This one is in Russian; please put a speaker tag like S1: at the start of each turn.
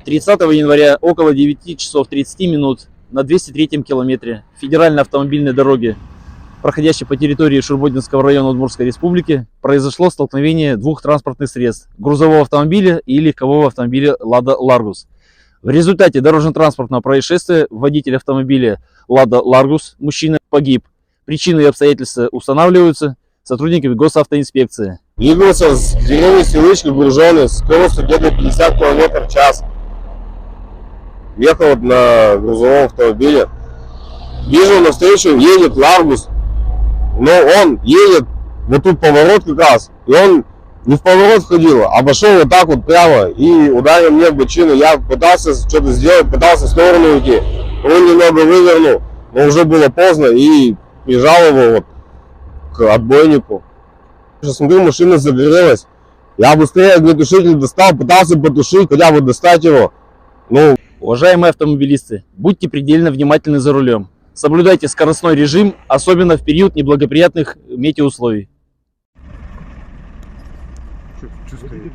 S1: 30 января около 9 часов 30 минут на 203 километре федеральной автомобильной дороги, проходящей по территории Шурбодинского района Удмуртской республики, произошло столкновение двух транспортных средств – грузового автомобиля и легкового автомобиля «Лада Ларгус». В результате дорожно-транспортного происшествия водитель автомобиля «Лада Ларгус», мужчина, погиб. Причины и обстоятельства устанавливаются сотрудниками госавтоинспекции.
S2: Двигался с деревни Селычки, груженный, скоростью где-то 50 км в час. Ехал на грузовом автомобиле. Вижу, навстречу едет Ларгус, но он едет, вот тут поворот как раз, и он не в поворот входил, а обошел вот так вот прямо и ударил мне в бочину. Я пытался что-то сделать, пытался в сторону уйти, он немного вывернул, но уже было поздно и прижал его вот к отбойнику. Я смотрю, машина загорелась. Я быстрее огнетушитель достал, пытался потушить, хотя бы достать его.
S1: Уважаемые автомобилисты, будьте предельно внимательны за рулем. Соблюдайте скоростной режим, особенно в период неблагоприятных метеоусловий.
S3: Чувствуете?